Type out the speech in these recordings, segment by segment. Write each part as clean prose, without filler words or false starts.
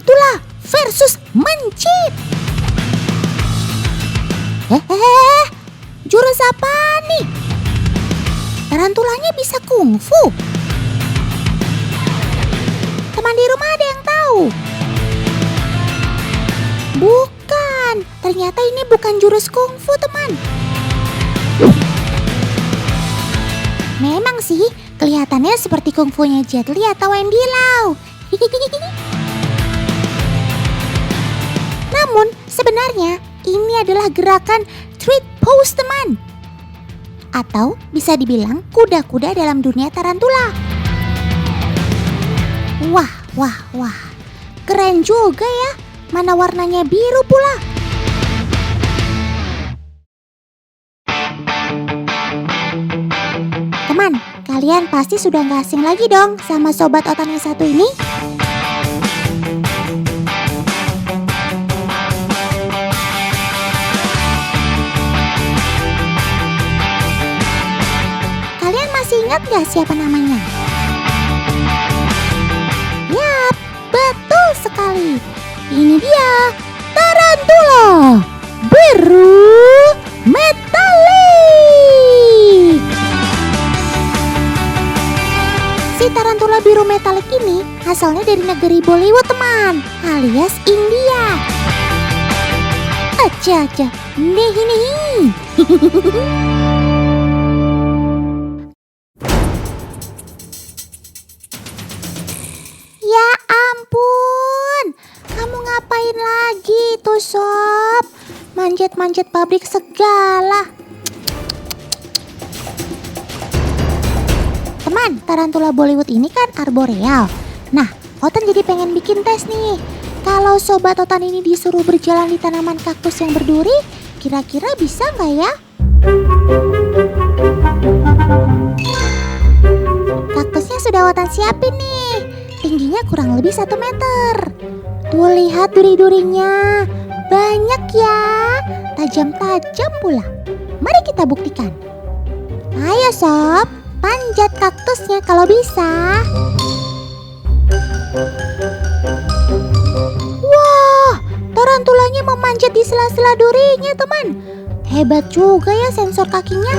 Tarantula versus Mencit. Jurus apa nih? Tarantulanya bisa kungfu. Teman di rumah ada yang tahu? Bukan, ternyata ini bukan jurus kungfu, teman. Memang sih, kelihatannya seperti kungfunya Jet Li atau Andy Lau. Namun, sebenarnya ini adalah gerakan treat pose, teman. Atau bisa dibilang kuda-kuda dalam dunia tarantula. Wah. Keren juga ya. Mana warnanya biru pula. Teman, kalian pasti sudah gak asing lagi dong sama sobat otan yang satu ini. Kalian masih ingat gak siapa namanya? Yap, betul sekali. Ini dia, Tarantula Biru Metalik. Si Tarantula Biru Metalik ini asalnya dari negeri Bollywood, teman, alias India. Aja, nih. Ya ampun, kamu ngapain lagi tuh, Sob? Manjat-manjat pabrik segala. Teman, tarantula Bollywood ini kan arboreal. Nah, Otan jadi pengen bikin tes nih. Kalau sobat Otan ini disuruh berjalan di tanaman kaktus yang berduri, kira-kira bisa nggak ya? Kaktusnya sudah Otan siapin nih. Tingginya kurang lebih 1 meter. Tuh, lihat duri-durinya. Banyak ya. Tajam-tajam pula. Mari kita buktikan. Ayo Sob, panjat kaktusnya kalau bisa. Wah, tarantulanya memanjat di sela-sela durinya, teman. Hebat juga ya sensor kakinya.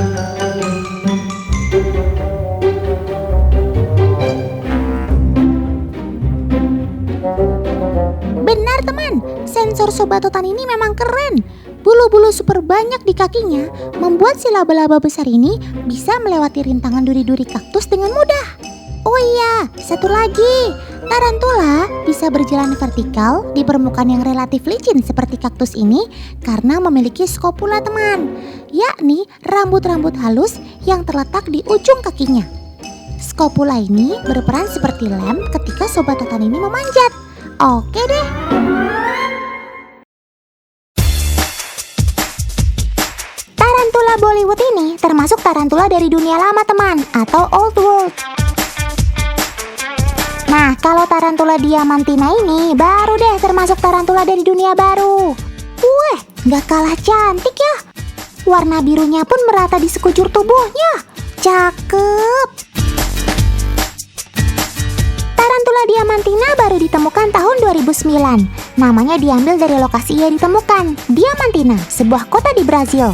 Benar, teman, sensor sobat otan ini memang keren. Bulu-bulu super banyak di kakinya membuat si laba-laba besar ini bisa melewati rintangan duri-duri kaktus dengan mudah. Oh iya, satu lagi, tarantula bisa berjalan vertikal di permukaan yang relatif licin seperti kaktus ini karena memiliki skopula, teman, yakni rambut-rambut halus yang terletak di ujung kakinya. Skopula ini berperan seperti lem ketika sobat otan ini memanjat. Oke deh. Tarantula Bollywood ini termasuk tarantula dari dunia lama, teman, atau old world. Nah, kalau tarantula diamantina ini baru deh termasuk tarantula dari dunia baru. Wih, gak kalah cantik ya. Warna birunya pun merata di sekujur tubuhnya. Cakep. Tarantula diamantina baru ditemukan tahun 2009. Namanya diambil dari lokasi ia ditemukan, Diamantina, sebuah kota di Brazil.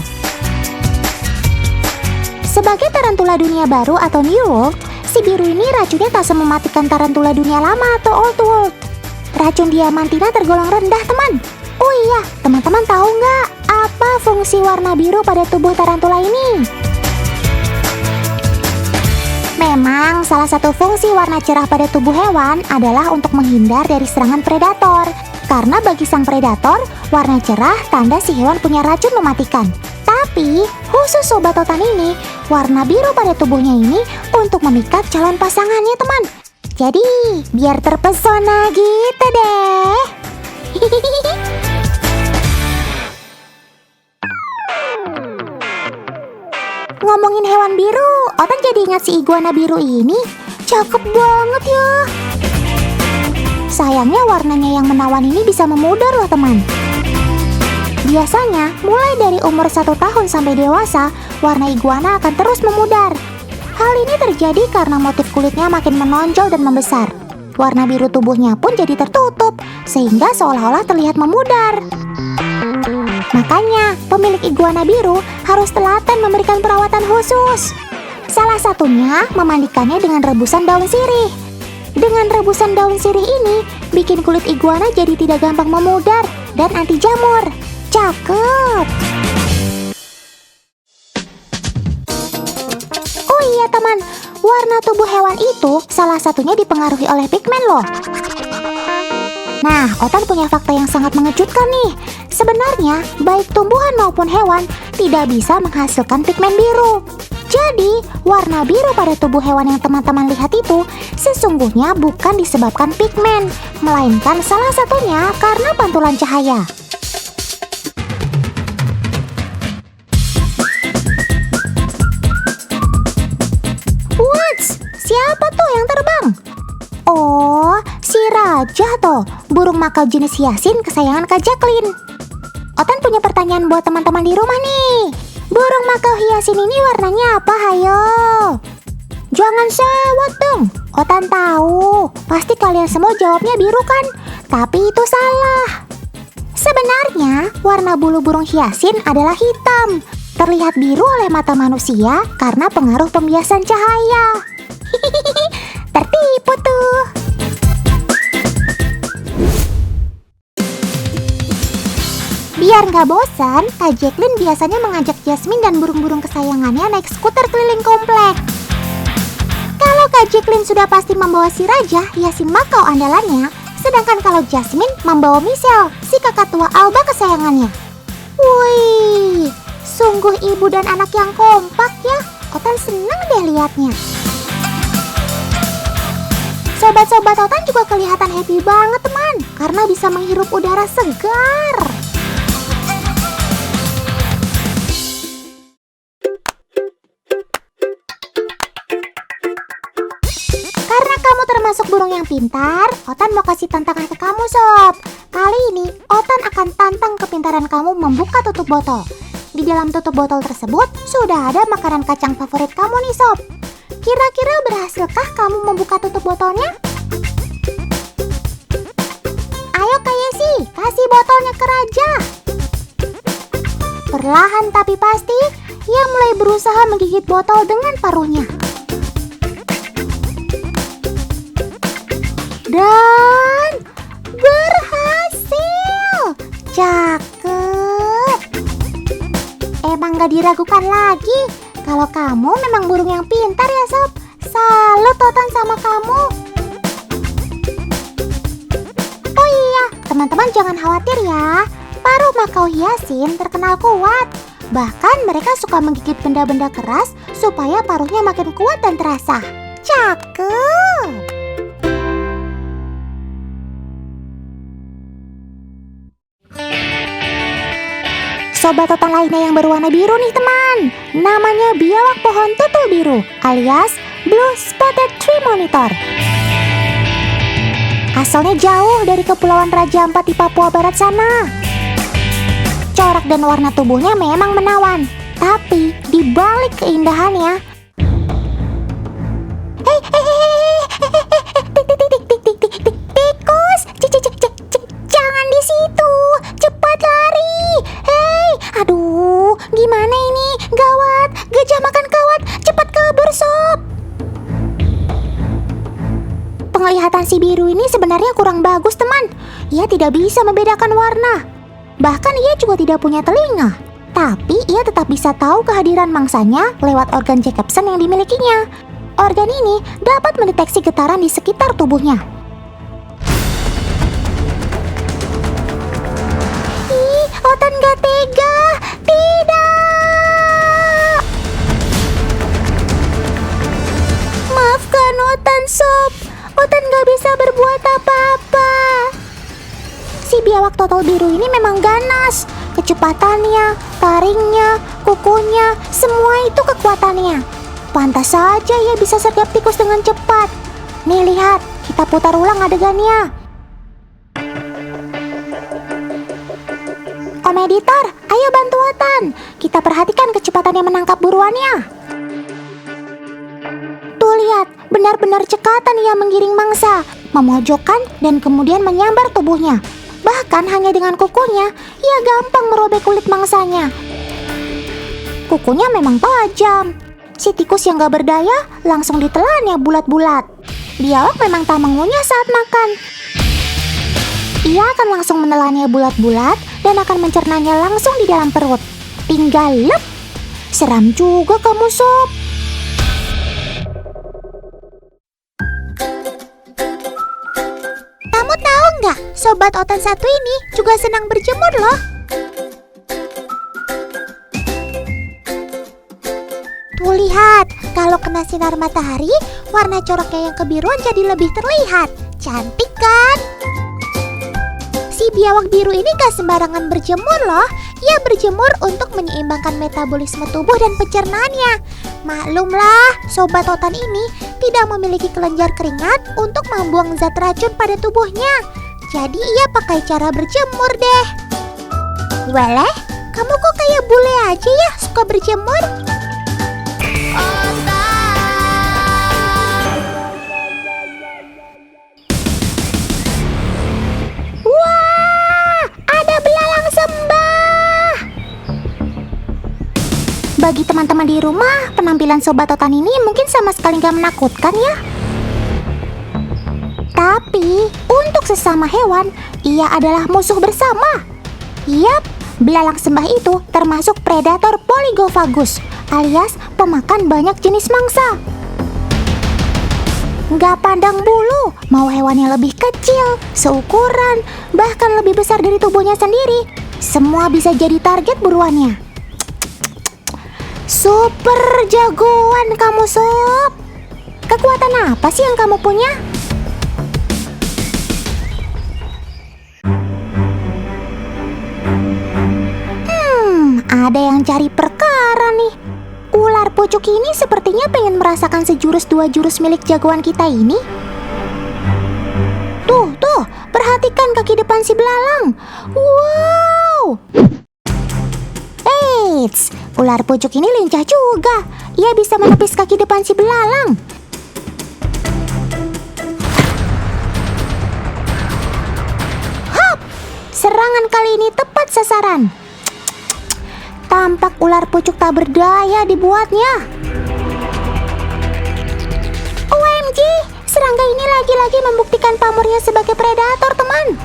Sebagai tarantula dunia baru atau New World, si biru ini racunnya tak semematikan tarantula dunia lama atau Old World. Racun diamantina tergolong rendah, teman. Oh iya, teman-teman tahu nggak apa fungsi warna biru pada tubuh tarantula ini? Memang salah satu fungsi warna cerah pada tubuh hewan adalah untuk menghindar dari serangan predator. Karena bagi sang predator, warna cerah tanda si hewan punya racun mematikan. Tapi khusus sobat otan ini, warna biru pada tubuhnya ini untuk memikat calon pasangannya, teman. Jadi biar terpesona gitu deh. Ngomongin hewan biru, Otan jadi ingat si iguana biru ini. Cakep banget ya. Sayangnya warnanya yang menawan ini bisa memudar loh, teman. Biasanya mulai dari umur 1 tahun sampai dewasa, warna iguana akan terus memudar. Hal ini terjadi karena motif kulitnya makin menonjol dan membesar. warna biru tubuhnya pun jadi tertutup, sehingga seolah-olah terlihat memudar. Makanya, pemilik iguana biru harus telaten memberikan perawatan khusus. Salah satunya memandikannya dengan rebusan daun sirih. Dengan rebusan daun sirih ini, bikin kulit iguana jadi tidak gampang memudar dan anti jamur. Cakep! Oh iya teman, warna tubuh hewan itu salah satunya dipengaruhi oleh pigmen loh. Nah, Otan punya fakta yang sangat mengejutkan nih. Sebenarnya, baik tumbuhan maupun hewan tidak bisa menghasilkan pigmen biru. Jadi, warna biru pada tubuh hewan yang teman-teman lihat itu sesungguhnya bukan disebabkan pigmen, melainkan salah satunya karena pantulan cahaya. What's? Siapa tuh yang terbang? Oh, si Raja tuh, burung makau jenis hiasin kesayangan Kak Jacqueline. Otan punya pertanyaan buat teman-teman di rumah nih. Burung makau hiasin ini warnanya apa, hayo? Jangan sewot dong. Otan tahu, pasti kalian semua jawabnya biru kan? Tapi itu salah. Sebenarnya, warna bulu burung hiasin adalah hitam. Terlihat biru oleh mata manusia karena pengaruh pembiasan cahaya. Tertipu tuh. Biar nggak bosan, Kak Jacqueline biasanya mengajak Jasmine dan burung-burung kesayangannya naik skuter keliling komplek. Kalau Kak Jacqueline sudah pasti membawa si Raja, hiasin makau andalannya, sedangkan kalau Jasmine membawa Michelle, si kakak tua Alba kesayangannya. Wih, sungguh ibu dan anak yang kompak ya. Otan seneng deh liatnya. Sobat-sobat Otan juga kelihatan happy banget teman, karena bisa menghirup udara segar. Karena kamu termasuk burung yang pintar, Otan mau kasih tantangan ke kamu sob. Kali ini Otan akan tantang kepintaran kamu membuka tutup botol. Di dalam tutup botol tersebut sudah ada makanan kacang favorit kamu nih sob. Kira-kira berhasilkah kamu membuka tutup botolnya? Ayo Kak Yesi, kasih botolnya ke Raja. Perlahan tapi pasti, ia mulai berusaha menggigit botol dengan paruhnya. Dan berhasil. Cakep. Emang gak diragukan lagi. Kalau kamu memang burung yang pintar ya sob. Salut Otan sama kamu. Oh iya, teman-teman jangan khawatir ya. Paruh makau hiasin terkenal kuat. Bahkan mereka suka menggigit benda-benda keras supaya paruhnya makin kuat dan terasa. Cakep. Sobat Otan lainnya yang berwarna biru nih teman. Namanya biawak pohon tutul biru alias Blue Spotted Tree Monitor. Asalnya jauh dari Kepulauan Raja Ampat di Papua Barat sana. Corak dan warna tubuhnya memang menawan, tapi di balik keindahannya, tikus, jangan di situ, cepat lari. Aduh, gimana ini? Gawat, gajah makan kawat, cepat kabur sob. Penglihatan si biru ini sebenarnya kurang bagus teman. Ia tidak bisa membedakan warna. Bahkan ia juga tidak punya telinga. Tapi ia tetap bisa tahu kehadiran mangsanya lewat organ Jacobson yang dimilikinya. Organ ini dapat mendeteksi getaran di sekitar tubuhnya. Otan gak tega. Tidak. Maafkan Otan sob. Otan gak bisa berbuat apa-apa. Si biawak total biru ini memang ganas. Kecepatannya, taringnya, kukunya, semua itu kekuatannya. Pantas saja ia bisa sergap tikus dengan cepat. Nih lihat, kita putar ulang adegannya. Om editor, ayo bantu Otan. Kita perhatikan kecepatannya menangkap buruannya. Tuh lihat, benar-benar cekatan ia menggiring mangsa. memojokkan, dan kemudian menyambar tubuhnya. Bahkan hanya dengan kukunya, ia gampang merobek kulit mangsanya. Kukunya memang tajam. Si tikus yang gak berdaya langsung ditelannya bulat-bulat. Biawak memang tak mengunyah saat makan. Ia akan langsung menelannya bulat-bulat dan akan mencernanya langsung di dalam perut. Tinggal lep. Seram juga kamu, Sob. Kamu tahu nggak, Sobat Otan satu ini juga senang berjemur loh. Tuh lihat, kalau kena sinar matahari, warna coraknya yang kebiruan jadi lebih terlihat. Cantik kan? Si biawak biru ini gak sembarangan berjemur loh. Ia berjemur untuk menyeimbangkan metabolisme tubuh dan pencernaannya. Maklumlah, Sobat Otan ini tidak memiliki kelenjar keringat untuk membuang zat racun pada tubuhnya. Jadi ia pakai cara berjemur deh. Walah, kamu kok kayak bule aja ya suka berjemur? Bagi teman-teman di rumah, penampilan Sobat Otan ini mungkin sama sekali gak menakutkan ya. Tapi, untuk sesama hewan, ia adalah musuh bersama. Yap, belalang sembah itu termasuk predator polygofagus, alias pemakan banyak jenis mangsa. Gak pandang bulu, mau hewannya lebih kecil, seukuran, bahkan lebih besar dari tubuhnya sendiri, semua bisa jadi target buruannya. Super jagoan kamu, Sob. Kekuatan apa sih yang kamu punya? Ada yang cari perkara nih. Ular pucuk ini sepertinya pengen merasakan sejurus dua jurus milik jagoan kita ini. Tuh, perhatikan kaki depan si belalang. Wow! Eits, ular pucuk ini lincah juga. Ia bisa menepis kaki depan si belalang. Hop! Serangan kali ini tepat sasaran. Tampak ular pucuk tak berdaya dibuatnya. OMG, serangga ini lagi-lagi membuktikan pamornya sebagai predator, teman.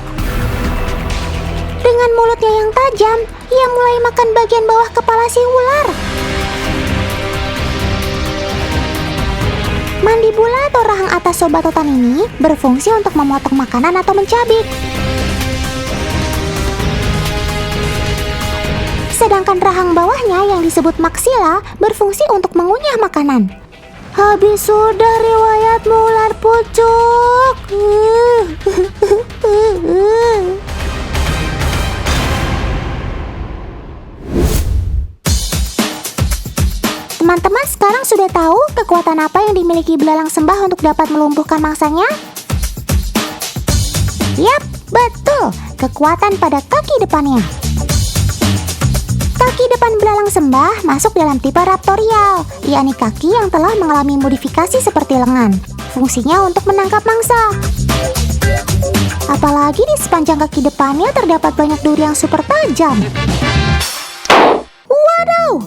Dengan mulutnya yang tajam, ia mulai makan bagian bawah kepala si ular. Mandibula atau rahang atas Sobat Otan ini berfungsi untuk memotong makanan atau mencabik. Sedangkan rahang bawahnya yang disebut maksila berfungsi untuk mengunyah makanan. Habis sudah riwayatmu, ular pucuk. Teman-teman sekarang sudah tahu kekuatan apa yang dimiliki belalang sembah untuk dapat melumpuhkan mangsanya? Yap, betul, kekuatan pada kaki depannya. Kaki depan belalang sembah masuk dalam tipe raptorial, yakni kaki yang telah mengalami modifikasi seperti lengan. Fungsinya untuk menangkap mangsa. Apalagi di sepanjang kaki depannya terdapat banyak duri yang super tajam. Waduh,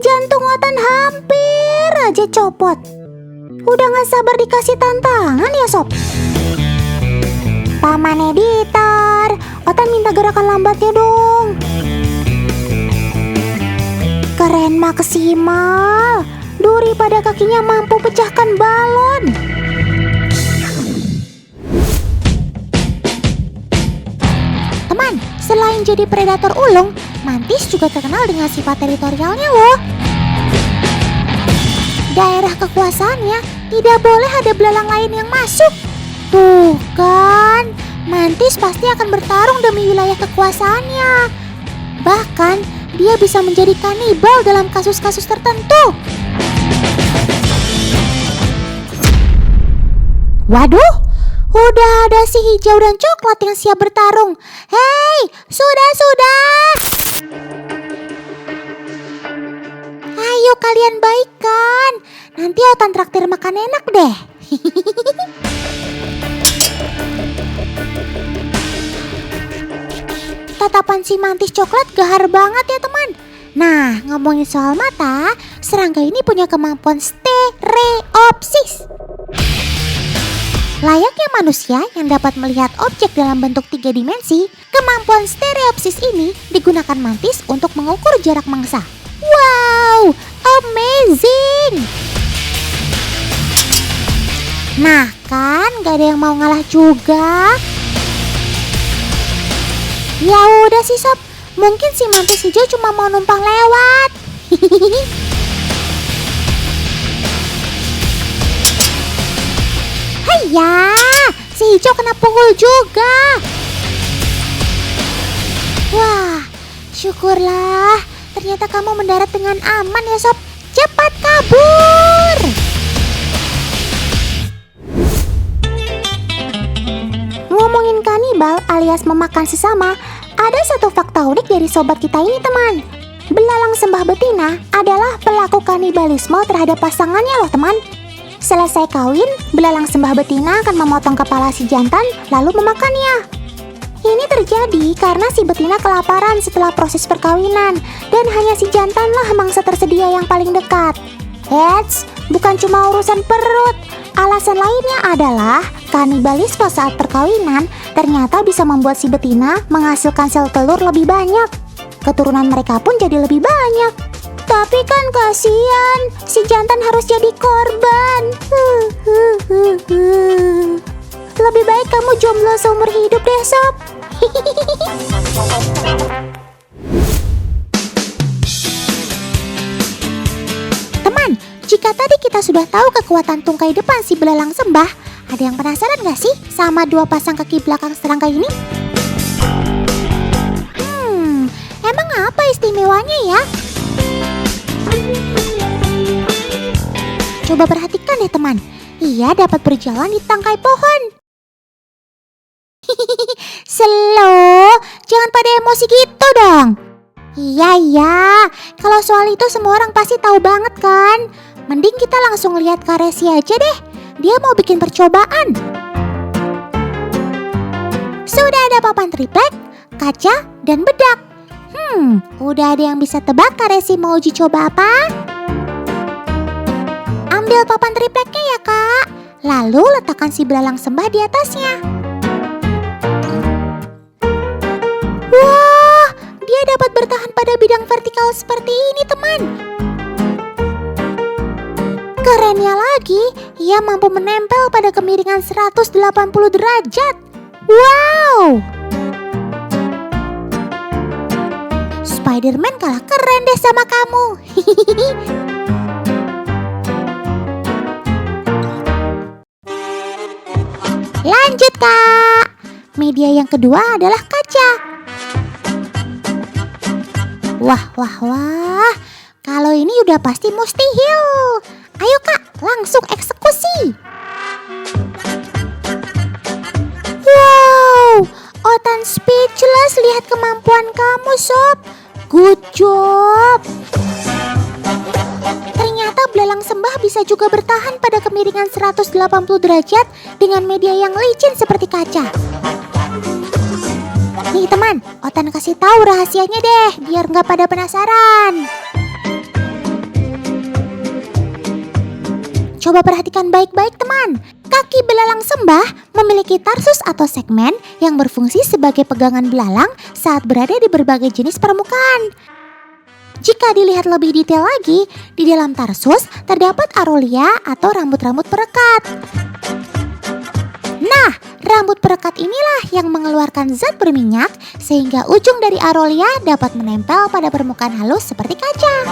jantung Otan hampir aja copot. Udah gak sabar dikasih tantangan ya, Sob? Paman editor, Otan minta gerakan lambatnya dong. Keren maksimal. Duri pada kakinya mampu pecahkan balon. Teman, selain jadi predator ulung, mantis juga terkenal dengan sifat teritorialnya loh. Daerah kekuasaannya tidak boleh ada belalang lain yang masuk. Tuh kan, mantis pasti akan bertarung demi wilayah kekuasaannya. Bahkan dia bisa menjadi kanibal dalam kasus-kasus tertentu. Waduh, udah ada si hijau dan coklat yang siap bertarung. Hei, sudah. Ayo kalian baikan. Nanti Otan traktir makan enak deh. Tatapan si mantis coklat gahar banget ya teman. Nah, ngomongin soal mata, serangga ini punya kemampuan stereopsis. Layaknya manusia yang dapat melihat objek dalam bentuk 3 dimensi, kemampuan stereopsis ini digunakan mantis untuk mengukur jarak mangsa. Wow, amazing! Nah kan, gak ada yang mau ngalah juga. Ya udah sih sob, mungkin si mantis hijau cuma mau numpang lewat. Haiya, si hijau kena pukul juga. Wah, syukurlah. Ternyata kamu mendarat dengan aman ya sob. Cepat kabur. Ngomongin kanibal alias memakan sesama, ada satu fakta unik dari sobat kita ini teman. Belalang sembah betina adalah pelaku kanibalisme terhadap pasangannya loh teman. Selesai kawin, belalang sembah betina akan memotong kepala si jantan lalu memakannya. Ini terjadi karena si betina kelaparan setelah proses perkawinan dan hanya si jantanlah mangsa tersedia yang paling dekat. Eits, bukan cuma urusan perut. Alasan lainnya adalah kanibalisme saat perkawinan ternyata bisa membuat si betina menghasilkan sel telur lebih banyak. Keturunan mereka pun jadi lebih banyak. Tapi kan kasihan, si jantan harus jadi korban. Lebih baik kamu jomblo seumur hidup deh sob. Teman, jika tadi kita sudah tahu kekuatan tungkai depan si belalang sembah, ada yang penasaran gak sih sama 2 pasang kaki belakang serangga ini? Emang apa istimewanya ya? Coba perhatikan deh teman, ia dapat berjalan di tangkai pohon. Slow, jangan pada emosi gitu dong. Iya, kalau soal itu semua orang pasti tahu banget kan. Mending kita langsung lihat Karesi aja deh, dia mau bikin percobaan. Sudah ada papan triplek, kaca, dan bedak. Udah ada yang bisa tebak Karesi mau uji coba apa? Ambil papan tripleknya ya kak, lalu letakkan si belalang sembah di atasnya. Wah, dia dapat bertahan pada bidang vertikal seperti ini teman. Kerennya lagi, ia mampu menempel pada kemiringan 180 derajat. Wow! Spider-Man kalah keren deh sama kamu. Lanjut kak. Media yang kedua adalah kaca. Wah. Kalau ini udah pasti mustahil. Ayo kak, langsung eksekusi. Wow, Otan speechless lihat kemampuan kamu sob. Good job. Ternyata belalang sembah bisa juga bertahan pada kemiringan 180 derajat dengan media yang licin seperti kaca. Nih teman, Otan kasih tahu rahasianya deh, biar nggak pada penasaran. Coba perhatikan baik-baik teman. Kaki belalang sembah memiliki tarsus atau segmen yang berfungsi sebagai pegangan belalang saat berada di berbagai jenis permukaan. Jika dilihat lebih detail lagi, di dalam tarsus terdapat arolia atau rambut-rambut perekat. Nah, rambut perekat inilah yang mengeluarkan zat berminyak sehingga ujung dari arolia dapat menempel pada permukaan halus seperti kaca.